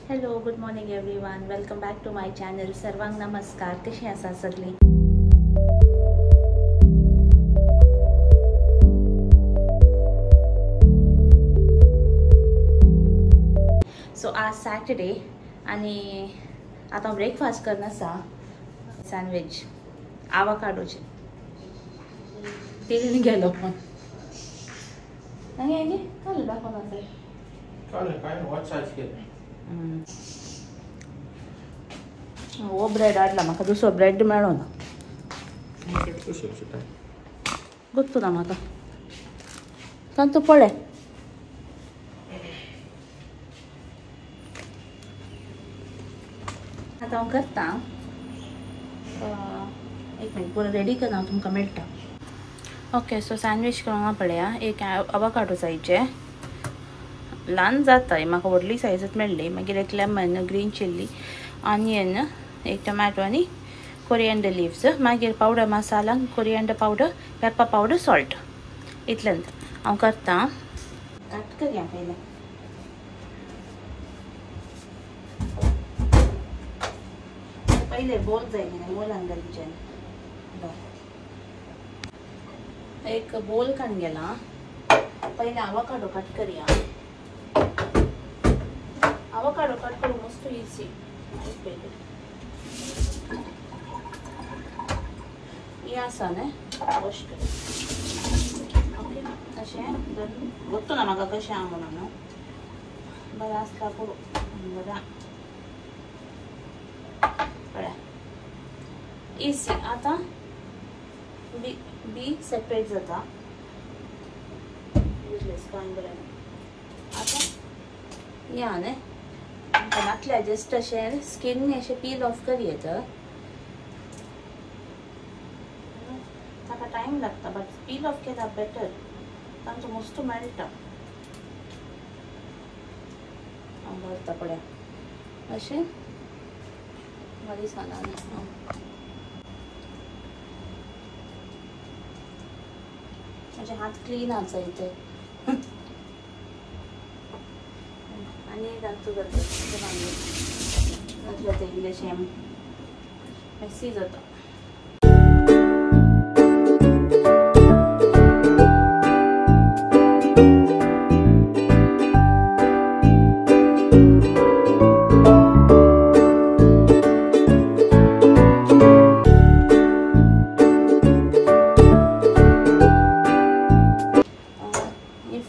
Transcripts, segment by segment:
Hello good morning everyone welcome back to my channel. सर्वांक नमस्कार. कशी आसा सगळी? सो आज सॅटर्डे आणि आता ब्रेकफास्ट करना आसा सँडविच आवाकाडोचे. तेल गेलो पण नाही काल दाखवून असेल काय वॉच चार्ज केलं. हो ब्रेड हाडला म्हाका दुसरो ब्रेड मेळ्ळो ना. ಗೊತ್ತು ना म्हाका तांतू पळय आतां हांव करता. एक मिनट पुरो रेडी कर, हांव तुमकां मेळटा. ओके सो सँडविच करूंक पळया. एक अवाकाडो जायचे ल्हान जाता, म्हाका व्हडली सायजूच मेळ्ळी. मागीर एक लेमन, ग्रीन चिल्ली, ऑनियन, एक टोमॅटो आनी कोरिएंडर लिव्स. मागीर powder masala, coriander powder, pepper powder, salt. इतलेंच हांव करता. कट करया पयलें. पयलें बोल जाय न्ही, बोलान घालचें. एक बोल काडून गेला. पयलें आवाकाडो कट करया. आवाकाडो कट करूंक मस्त इजी. हे आसा न्ही वॉश कर. ओके अशें ಗೊತ್ತು ना म्हाका कशें आहा म्हणून. बरें आसता करूं बरें पळय इजी. आतां बी सेपरेट जाता. युजलेस कांय बरें. आतां या न्ही घातल्या जस्ट अशें स्कीन अशें पील ऑफ करया. ताका टायम लागता बट पील ऑफ केला बेटर. तांचो मस्त मेळटा. हांव घालता पळय अशें बरी सालान. म्हजे हात क्लीन आसा इथे. आनी तांचो घालता घातल्या ते इल्लेशें मेसी जाता.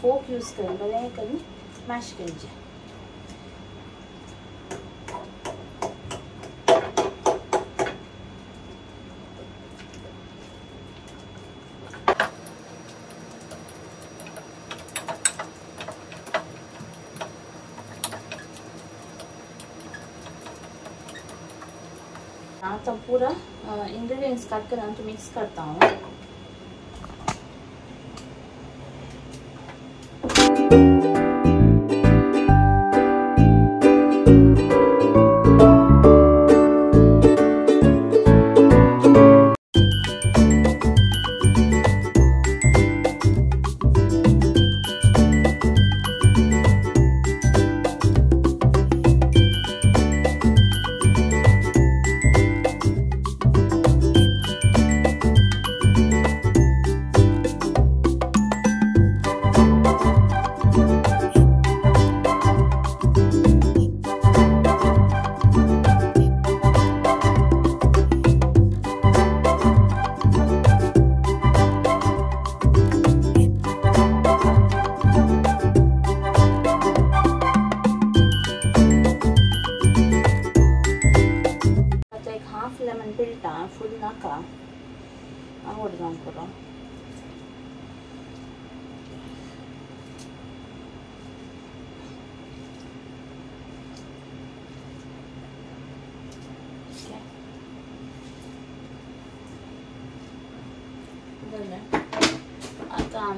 फोक यूज कर बरें करून मॅश करचें. आता पूरा इंग्रेडिएंट्स काट कर तो मिक्स करता हूँ. लेमन पिळटा फुल नाका आवड जावन करो. आता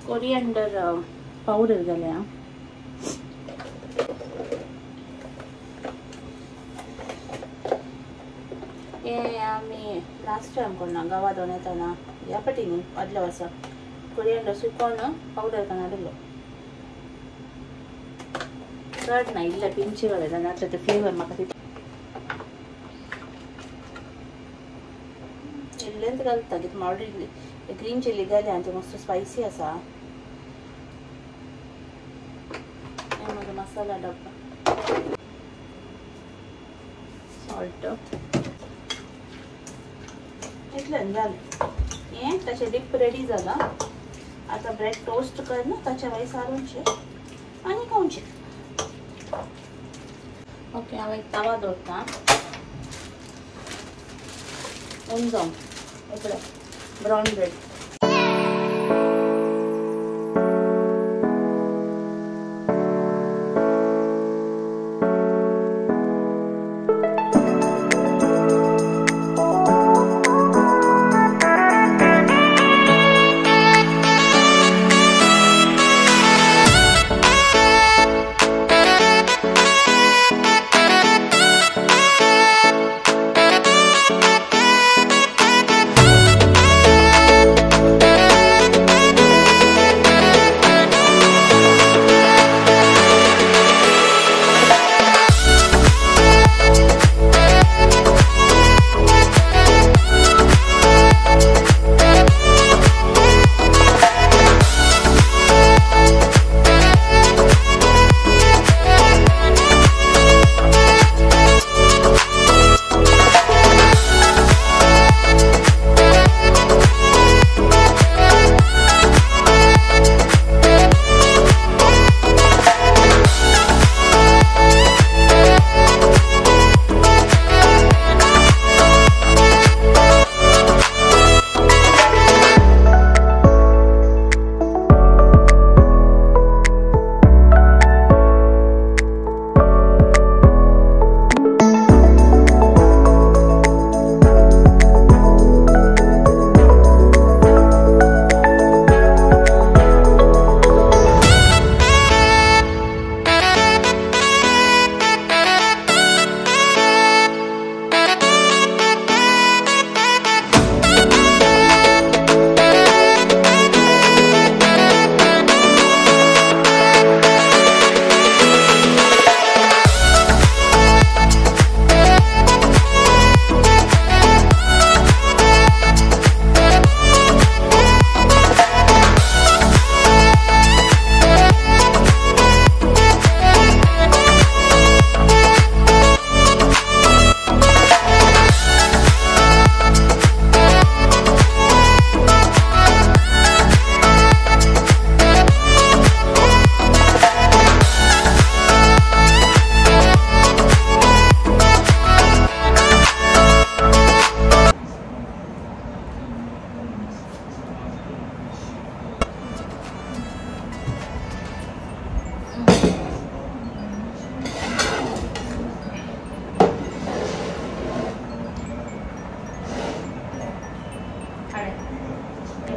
कोरिएंडर पावडर घालया. हे आम्ही लास्ट टाइम कोणा गावात येताना ह्या पटीनी आदल्या वर्सा कोरिएंडर सुकोन पावडर कानाडलो चड ना इल्ले पिंची घालता नातले ते फ्लेवर म्हाका इल्लेंच घालता कित्याक ऑलरेडी ग्रीन चिली घाली आनी ते मस्त स्पायसी आसा हे म्हजो मसाला डब्बा सॉल्ट इतलें जालें हें ताचें डीप रेडी जाला आतां ब्रेड टोस्ट कर ना ताच्या वाई सारूनशे आनी खावचे ओके हांव एक तवा दवरतां जावं इकडे ब्राउन ब्रेड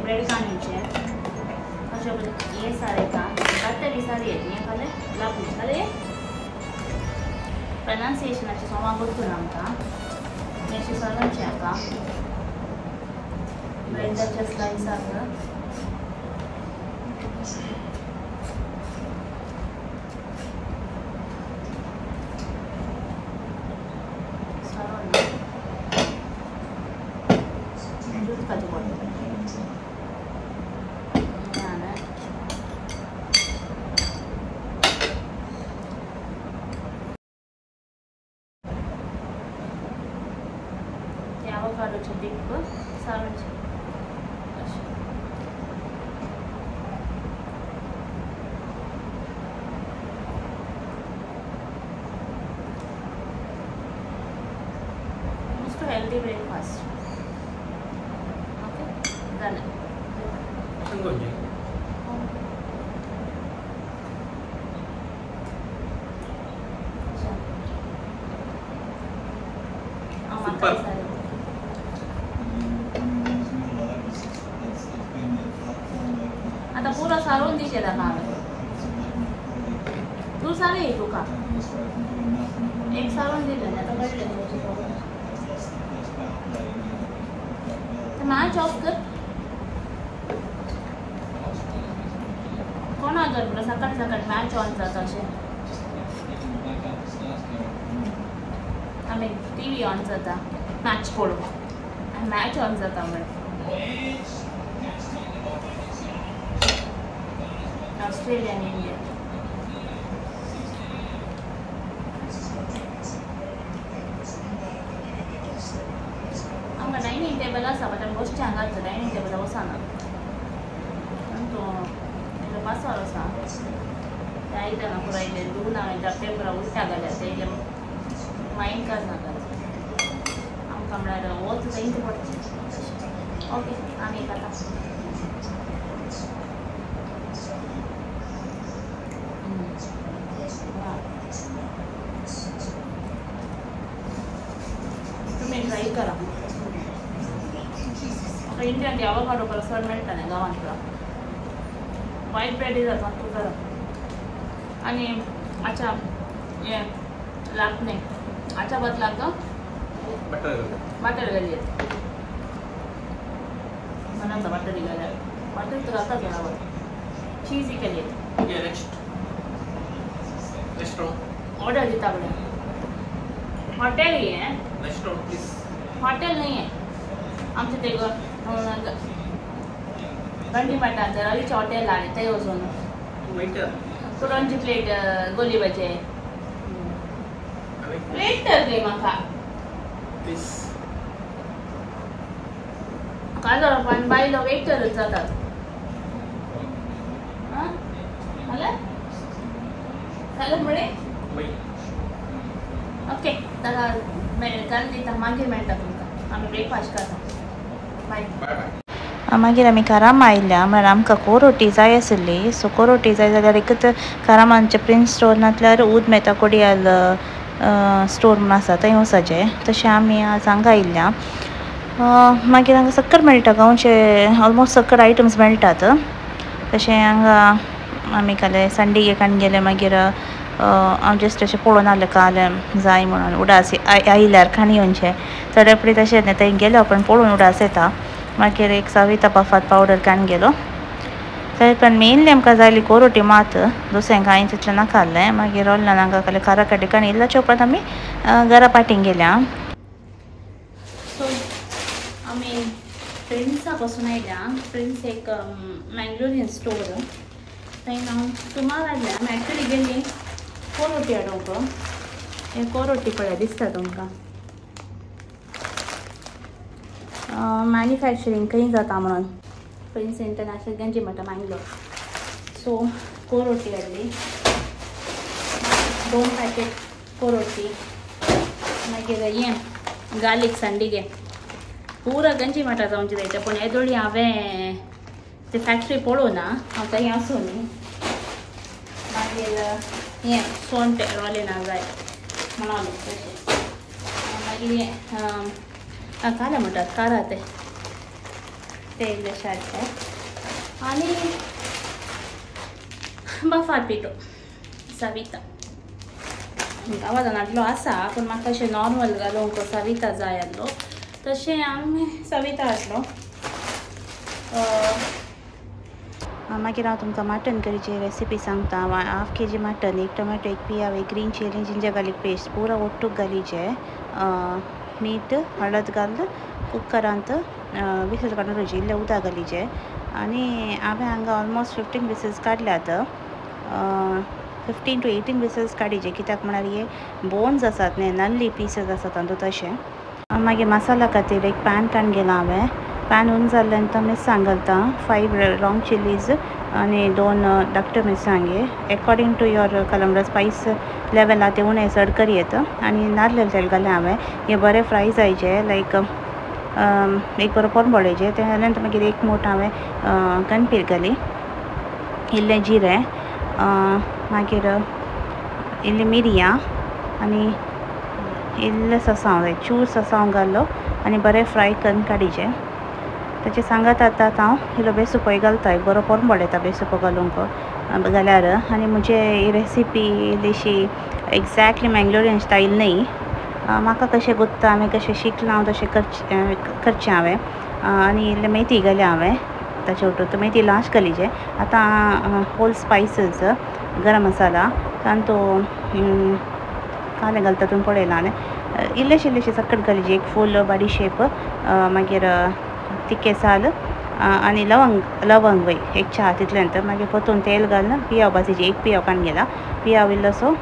ब्रेड काढायचे अशा हे सारे का कातरी सारे हे खाले लागू अरे प्रनाउन्सिएशनाचे संवाद करतो आमकां मेशी सगळ्यांचे हाका ब्रेडाच्या स्लाइस आसा avocado dip सारूनचे मस्त हेल्दी ब्रेकफास्ट ओके झालं आता पूरा सारून दिशे दाखवा तू सारे तू का एक सारून दिले ना आता कळले तर मॅच ऑफ कर कोणा जर सकाळी सकाळी मॅच ऑन जाता अशें आमी टी व्ही ऑन जाता मॅच पळोवंक आनी मॅच ऑन जाता म्हण ऑस्ट्रेलिया आनी इंडिया आमकां डायनींग टेबल आसा बट आमी बसचे हांगा डायनींग टेबला वचना तो पासवार आसा ते आयदनां पुरायले धुवन हांवें त्या पेपरा उलट्या घाल्या तेजे मायंड करनाका आमकां म्हळ्यार वच जायत पडचें ओके आमी एक आतां तुमी ट्राय करा म्हाका इंडियन आवोकाडो परस चड मेळटा न्ही गांवांत वायट ब्रेड जाता तूं करा आनी आच्या हे लागने आच्या बदलाक बटर घाली मनाचा बटर घाल्या बटर तर आता घ्यावं चीज केली ऑर्डर दिता बघा हॉटेल ही है हॉटेल नहीं है आमचे ते गंडी मटात रवीच हॉटेल आले ते वचून पुरणची प्लेट गोली बजे प्लेट तर दे म्हाका काजळ पण बायलो वेटरच जातात झालं म्हणे ओके जाल्यार घाल दिता मागीर मेळटा तुमकां आमी ब्रेकफास्ट करता बाय मागीर आमी काराम आयल्या म्हळ्यार आमकां कोरोटी जाय आसली सो कोरोटी जाय जाल्यार एकच कारामांचे प्रिन्स स्टोर नातल्यार उद मेता कोडियाल स्टोर म्हूण आसा थंय वचचें तशें आमी आज हांगा आयिल्ल्या मागीर हांगा सक्कर मेळटा गांवचे ऑलमोस्ट सक्कर आयटम्स मेळटात तशें हांगा आमी काले संडे काण गेले मागीर हांव जस्ट अशें पळोवन आसलें काल जाय म्हणून उडास आयल्यार खाणयोंचे चड फुडें तशें न्ही थंय गेलो पण पळोवन उडास येता मागीर एक सविता बफात पावडर काण गेलो थंय पण मेनली आमकां जायली कोरोटी मात दुसरें कांय तितलें नाका आसलें मागीर ऑनलायन हांगा काले काराकडी काण इल्ल्याच्या उपरांत आमी घरा पाटींग गेल्या सो आमी फ्रेंड्सा पासून आयल्या फ्रेंड्स एक मँगलोरियन स्टोर थंय हांव सुमार आयल्या आमी एक्चुली गेल्ली कोरोटी हाडूंक हे कोरोटी पळय दिसता तुमकां मॅन्युफॅक्चरींग खंय जाता म्हणून प्रिन्स इंटरनॅशनल गंजी मटा मँगलोर सो कोरोटी हाडली 2 पॅकेट कोरोटी मागीर हें गार्लीक संडिगे पुरा गंजी मटा जावंचे जायते पूण येदोळी हांवें ती फॅक्ट्री पळोवना हांव थंय आसूं न्ही मागीर हें सोंट रोलेना जाय म्हणून तशें मागीर हें काले म्हणटात कारा ते इल्लेशे हाडले आनी बफाट पिठो सविता गांवांत हाडलो आसा पूण म्हाका अशें नॉर्मल घालूंक सविता जाय आसलो तशें हांवें सविता हाडलो मागीर हांव तुमकां मटन करीची रेसिपी सांगता 1/2 kg मटन 1 टोमॅटो 1 पियाव 1 green chilli ginger garlic paste पुरा ओट्टूक घालीचे मीठ हळद घाल कुकरांत विसल काडून रोजी इल्लें उदक घालीचें आनी हांवें हांगा ऑलमोस्ट 15 विसल्स काडल्यात 15 to 18 विसल्स काडीचे कित्याक म्हळ्यार हे बोन्स आसात न्ही नल्ली पीसीस आसात तांतूं तशें मागीर मसाला खातीर एक पॅन काडून गेलो हांवें पॅन उंच जाल्ल्यान तो मिरसांग घालता 5 लॉंग चिलीज आनी 2 धाकट्यो मिरसांगे अकॉर्डिंग टू युअर कलमडा स्पायस लेवल आहा ते उणें चड करयेत आनी नाल्लें तेल घालें हांवें हे बरें फ्राय जायचे लायक एक बरो परबोळेचे ते जाल्या नंतर मागीर एक मूठ हांवें कणपीर घाली इल्लें जिरें मागीर इल्ली मिरयां आनी इल्लें ससाव जाय चूर ससाव घालो आनी बरें फ्राय करून काडीचें ताचे सांगात आतां हांव इल्लो बेसू पळय घालता एक बरो परबोळ येता बेसू घालूंक घाल्यार आनी म्हजे ही रेसिपी इल्लीशी एक्झॅक्टली मँगलोरियन स्टायल न्ही म्हाका कशें गुत्ता हांवें कशें शिकलां हांव तशें करचें हांवें आनी इल्लें मेथी घाल्या हांवें ताचे उठून मेथी लास्ट घालीचे आतां होल स्पायसीस गरम मसाला तांतो कांदे घालता तातूंत पळयलां हांवें इल्लेशे सकट घालीचे एक फूल बडीशेप मागीर तिखे साल आनी लवंग वय एक च्या तितल्यांत मागीर परतून तेल घालून पियाव भाजीचे एक पियाव कांड गेला पियाव इल्लोसो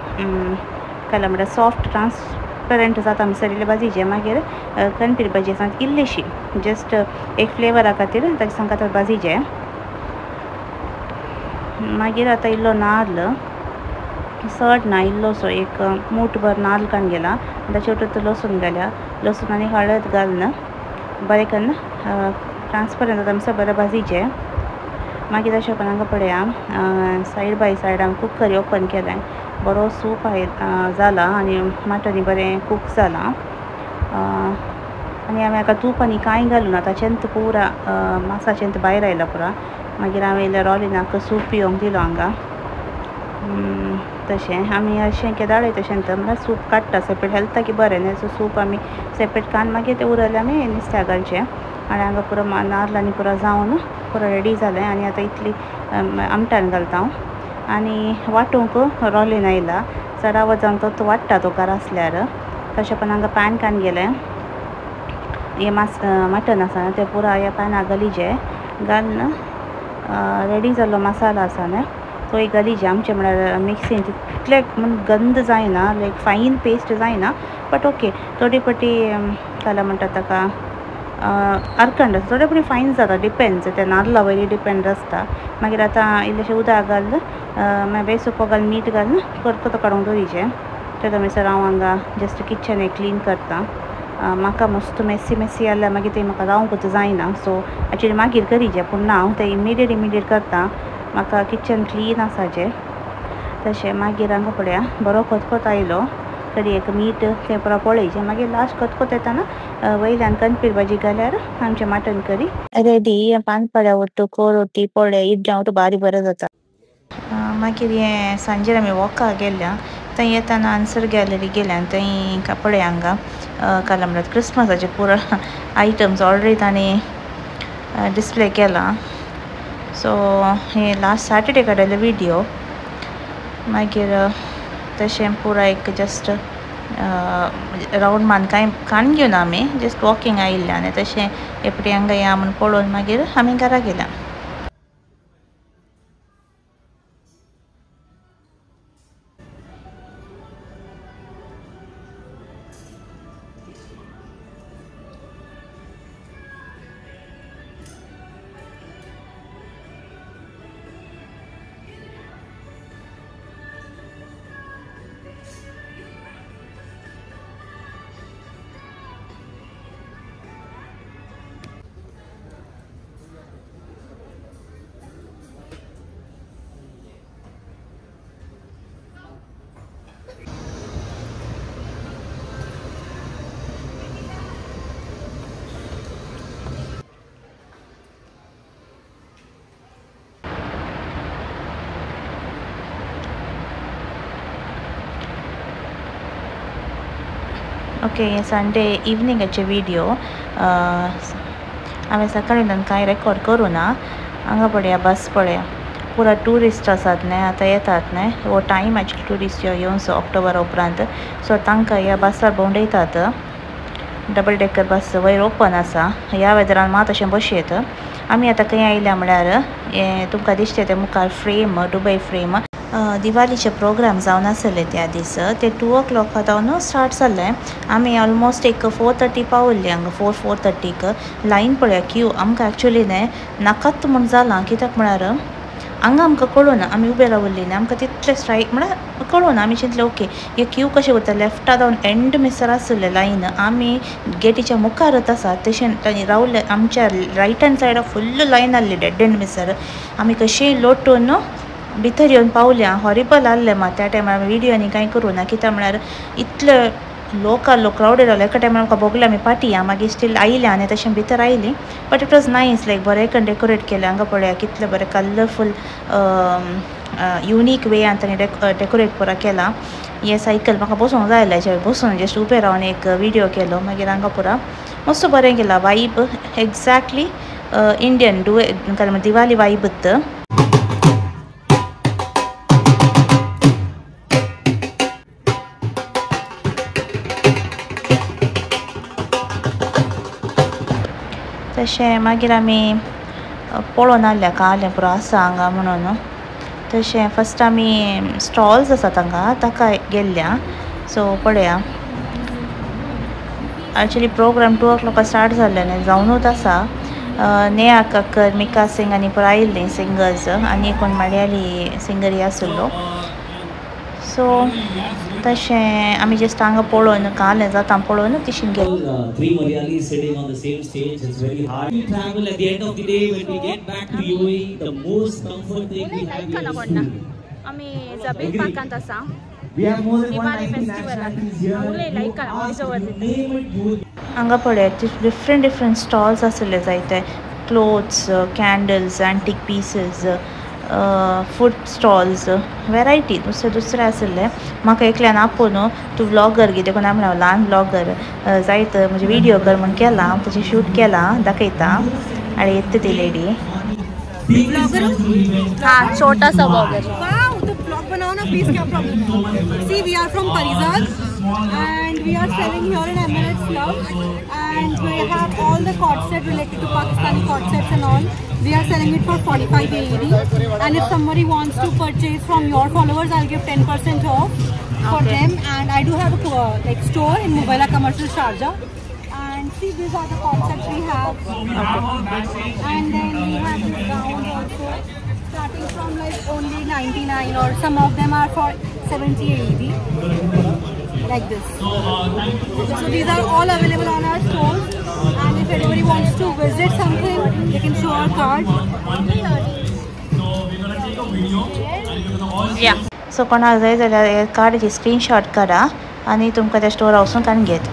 काला म्हणल्यार सॉफ्ट ट्रान्सपरंट जाता मिसर इल्ले भाजीचे मागीर कणपीर भाजी सांग इल्लीशी जस्ट एक फ्लेवरा खातीर ताचे सांग भाजीचे मागीर आतां इल्लो नाल्ल चड ना इल्लोसो एक मूठभर नाल्ल कांड गेला ताचे उठून लसूण घाल्या लसूण आनी हळद घालून बरें करून ट्रान्सपरंट जाता मिसर बरें भाजीचे मागीर तशें करून हांगा पळया सायड बाय सायड हांवें कुकर ओपन केलें बरो सूप जाला आनी मटनी बरें कूक जालां आनी हांवें हाका तूप आनी कांय घालूना ताचेंत पुरा मासाचेंत भायर आयला पुरा मागीर हांवें इल्लें रॉलिनाक सूप पिवंक दिलो हांगा तशें आमी अशें केदाळे तशें म्हणल्यार सूप काडटा सेपरेट हेल्थाक बरें न्ही सो सूप आमी सेपरेट काडून मागीर तें उरलें आमी नुस्त्या घालचें आनी हांगा पुरो नाल्ल आनी पुरो जावन पुरो रेडी जालें आनी आतां इतली आमटान घालता हांव आनी वांटूंक रॉलीन आयला चडा वचोन तो वाडटा तो घरा आसल्यार तशें पण हांगा पॅन काडून गेलें हें मटन आसा तें पुरो ह्या पॅनाक घालीचें घालून रेडी जाल्लो मसाला आसा न्ही तोय घालीचें आमचें म्हळ्यार मिक्सीन तितलें म्हण गंद जायना लायक फायन पेस्ट जायना बट ओके थोडी पटी काला म्हणटा ताका अर्कंड थोडे पटी फायन जाता डिपेंड्स त्या नाल्ला वयली डिपेंड आसता मागीर आतां इल्लेशें उदक घालून मागीर बेसोपो घालून मीठ घालून करतो काडूंक दवरीचें तेदो मिसर हांव हांगा जस्ट किचन एक क्लीन करता म्हाका मस्त मेस्सी जाल्यार मागीर तें म्हाका रावंकूच जायना सो एक्चुली मागीर करीचें पूण ना हांव तें इमिडिएट करता म्हाका किचन क्लीन आसाचें तशें मागीर हांगा पळया बरो खतखतो आयलो तरी एक मीठ तें पुरो पळयचें मागीर लास्ट खतखतो येताना वयल्यान कणपीर भाजी घाल्यार आमचें मटन करी रेडी पानपड्या उरतो कोरोटी पोळे इडल्या तो बारी बरें जाता मागीर हें सांजेर आमी वॉकाक गेल्या थंय येताना आन्सर गॅलरी गेल्या थंय पळय हांगा काला म्हणल्यार क्रिसमसाचे पुरो आयटम्स ऑलरेडी तांणी डिस्प्ले केला सो हे लास्ट सॅटर्डे काडलेलो विडियो मागीर तशें पुरा एक जस्ट रावंड मान कांय काण घेवन आमी जस्ट वॉकिंग आयिल्ले आनी तशें एपटी हांगा या म्हूण पळोवन मागीर आमी घरा गेल्या ओके हे संडे इवनिंगाचे विडियो हांवें सकाळीं कांय रेकॉर्ड करूं ना हांगा पळया बस पळया पुरा ट्युरिस्ट आसात न्ही आतां येतात न्ही हो टायम एक्चुअली ट्युरिस्ट येवचो ऑक्टोबरा उपरांत सो तांकां ह्या बसार भोंवडयतात डबल डेकर बस वयर ओपन आसा ह्या वेदरान मात अशें बसयेत आमी आतां खंय आयल्या म्हळ्यार तुमकां दिसचें तें मुखार फ्रेम दुबय फ्रेम दिवाळीचे प्रोग्राम जावन आसले त्या दीस ते 2 o'clock जावन स्टार्ट जाल्ले आमी ऑलमोस्ट एक 4:30 पावल्ली हांगा 4:30 लायन पळया क्यू आमकां एक्चुअली न्ही नाकात म्हूण जालां कित्याक म्हळ्यार हांगा आमकां कळूना आमी उबे रावल्ली न्ही आमकां तितले स्ट्रायक म्हळ्यार कळूना आमी चिंतलें ओके हे क्यू कशें वता लेफ्टा जावन एंड मिसर आसले लायन आमी गेटीच्या मुखारच आसा तशें रावले आमच्या रायट हँड सायडा फुल्ल लायन आहली डेड एंड मिसर आमी कशीं लोटून भितर येवन पावल्या हॉरिबल आहलें मात त्या टायमार विडियोनी कांय करूं ना कित्याक म्हळ्यार इतले लोक क्रावडेड आहलो एका टायमार आमकां भोगलें आमी पाटी मागीर स्टील आयलें आनी तशें भितर आयलीं बट इट वॉज नायस लायक बरें करून डेकोरेट केलें हांगा पळया कितलें बरें कलरफूल युनीक वेयान तांणी डेकोरेट पुरा केलां हे सायकल म्हाका बसूंक जाय आसलें बसून जस्ट उबे रावन एक विडियो केलो मागीर हांगा पुरा मस्त बरें केलां vibe exactly Indian Diwali vibe इत्तु तशें मागीर आमी पळोवन आसल्या काले पुरो आसा हांगा म्हणून तशें फस्ट आमी स्टॉल्स आसात हांगा ताका गेल्ल्या सो पळया एक्चुअली प्रोग्राम 2 o'clock स्टार्ट जाल्लें जावनूच आसा नेहा कक्कर मिका सिंग आनी पुरो आयिल्लीं सिंगर्स आनी कोण मलयाळी सिंगरी आसलो सो तशें आमी जस्ट हांगा पळोवन कालें जाता पळोवन तशीं गेलीं Three Malayalis sitting on the same stage. It's very hard. We travel at the end of the day when we get back to UAE. The most comfort thing we have here is food. आमी Zabeel पार्कांत आसा We have more than Diwali 190 फेस्टिवलाक nationalities here. उलय लायक Name it food. हांगा पळयात different stalls आसले जायते clothes candles antique pieces food stalls variety दुसरे आसले म्हाका एकल्यान आपोवन तूं व्लॉगर कितें कोण म्हणून ल्हान व्लॉगर जायत म्हणजे व्हिडिओ कर म्हूण केला हांव तेजें शूट केलां दाखयता आनी येता ती लेडी हाँ छोटा सा blogger Wow, the vlog banao na please, क्या problem? See, we are from Parizad and we are selling here in Emirates Club and we have all the cord set related to Pakistani cord sets and all. We are selling it for 45 AED and if somebody wants to purchase from your followers, I'll give 10% off for them. And I do have a like store in Mubaila Commercial Sharjah. And see, these are the concepts we have. And then we have this gown also, starting from like only 99 or some of them are for 70 AED, like this. So these are all available on our store. And if anybody wants to visit something, they can show our card. या सो कोणाक जाय जाल्यार कार्डाची screenshot करा आनी तुमकां त्या स्टोरा वचून ताणें घेत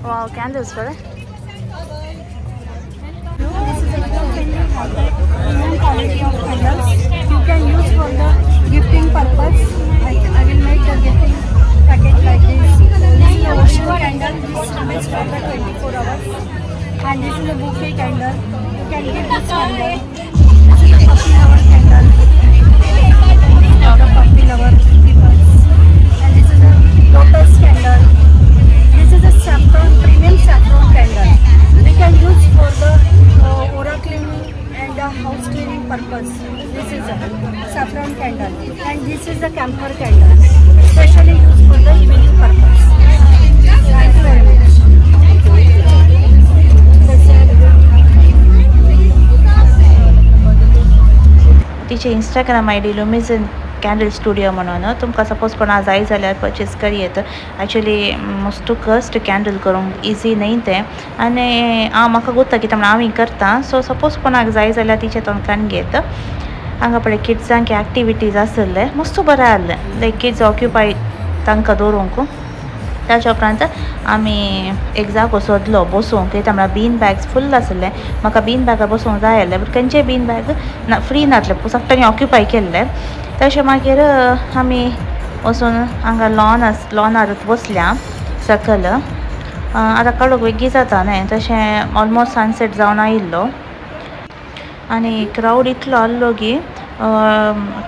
वाव कैंडल्स बड़े Premium quality of candles. You can use for the gifting purpose. I will make the gifting packet like this. This is a ocean candle. This remains for the 24 hours. And this is a bouquet candle. You can give this candle. This is a puppy lover candle. For the puppy lover people. And this is a lotus candle. This is a saffron, premium saffron candle. We can use for the aura cleaning and the house cleaning purpose. This is a saffron candle. And this is the camphor candle, especially used for the evening purpose. Thank you very much. तिचे Instagram ID लुमिझन candle studio म्हणून तुमकां suppose कोणा जाय जाल्यार purchase करियेत actually मस्त कस्ट candle करूंक easy न्ही तें आनी हांव म्हाका गोत्ता कित्याक म्हण हांव करता सो सपोज कोणाक जाय जाल्यार तिचे तोंकान घेत हांगा पळय किड्सांक एक्टिविटीज आसले मस्त बरें आहलें लायक किड्स ऑक्युपाय तांकां दवरूंक ताच्या उपरांत आमी एक जागो सोदलो बसूंक कित्याक म्हळ्यार बीन बॅग्स फूल आसले म्हाका बीन बॅगार बसूंक जाय आसलें बट खंयचे बीन बॅग फ्री नासले सगळ्यांनी ऑक्युपाय केल्ले तशें मागीर आमी वचून हांगा लॉनार बसल्या सकयल आतां काडूंक बेगी जाता न्हय तशें ऑलमोस्ट सनसेट जावन आयिल्लो आनी क्रावड इतलो आहलो की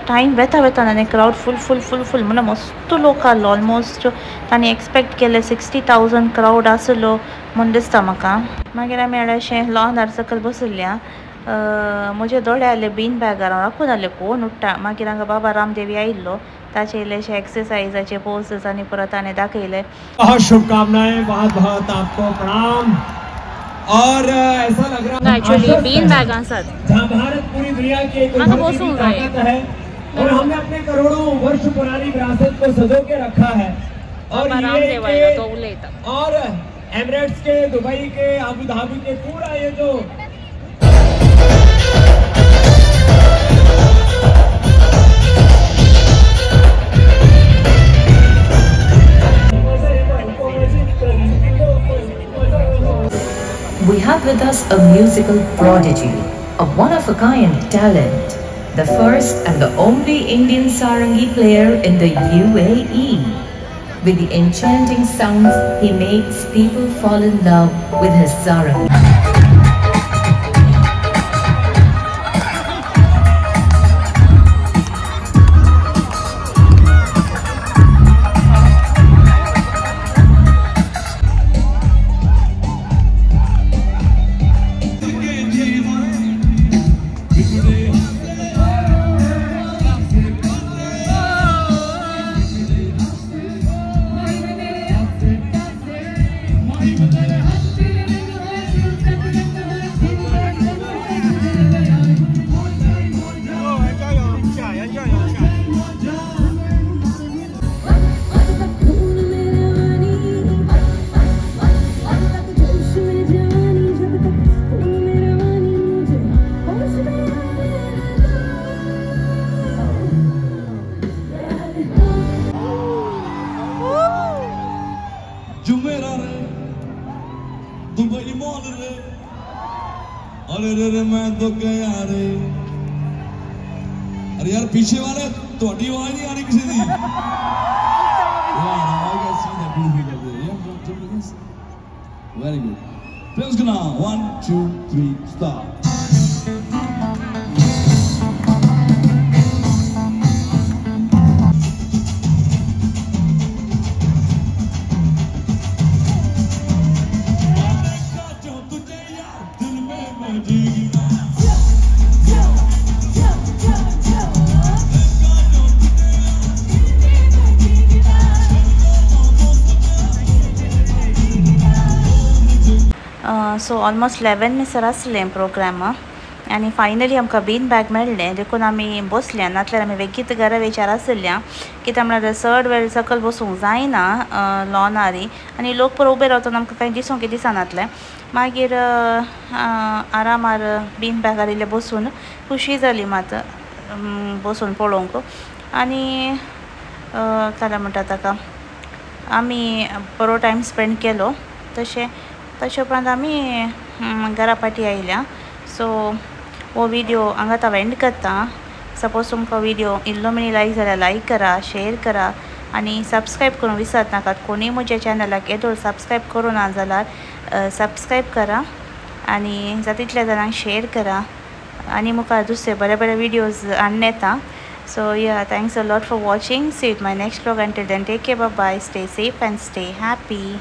टायम वेता आनी क्रावड फूल म्हणल्यार मस्त लोक आहलो ऑलमोस्ट तांणी एक्सपेक्ट केले 60,000 क्रावड आसलो म्हूण दिसता म्हाका मागीर आमी अशें लॉनार सकयल बसयल्या म्हजे दोळे आहले बीन बॅगार हांव राखून आहले कोण उठ्ठा मागीर हांगा बाबा रामदेवी आयिल्लो ताचे इल्लेशे एक्सरसाइजाचे पोजेस आनी परत ताणें दाखयले बहुत शुभकामनाएं बहुत आपको प्रणाम और ऐसा लग रहा है एक्चुअली बीन बॅग आसात जहाँ भारत पूरी दुनिया की एक ताकत है और हमने अपने करोड़ों वर्ष पुरानी विरासत को सजो के रखा है और एमिरेट्स के दुबई के अबू धाबी के पूरा ये जो We have with us was a musical prodigy, a one-of-a-kind talent, the first and the only Indian sarangi player in the UAE. With the enchanting sounds, he makes people fall in love with his sarangi. Dubai mall रे अरे रे रे मैं तो गया रे अरे यार पीछे वाले थोड़ी आवाज नहीं आ रही किसी दी यार I can see that beautiful there yeah very good let's go now 1 2 3 start so almost 11 में सर आसलें प्रोग्राम आनी फायनली आमकां बीन बॅग मेळ्ळें देखून आमी बसल्या नातल्यार आमी बेगीत घरा विचार आसल्या कित्याक म्हळ्यार चड वेळ सकयल बसूंक जायना लॉनारी आनी लोक पर उबे रावतना आमकां कांय दिसूंक दिसनातलें मागीर आरामार बीन बॅगार इल्लें बसून खुशी जाली मात बसून पळोवंक आनी काय म्हणटा ताका आमी बरो टायम स्पेंड केलो तशें उपरांत आमी घरा पाटी आयल्या सो हो व्हिडिओ हांगा हांव एंड करता सपोज तुमकां व्हिडिओ इल्लो मनी लायक जाल्यार लायक करा शेअर करा आनी सबस्क्रायब करूंक विसरत नाकात कोणी म्हज्या चॅनलाक येदोळ सबस्क्रायब करूं ना जाल्यार सबस्क्रायब करा आनी जाता तितल्या जाणांक शेअर करा आनी मुखार दुसरे बरे बरे व्हिडिओज हाडून येता so yeah thanks a lot for watching see you in my next vlog until then take care bye bye stay safe and stay happy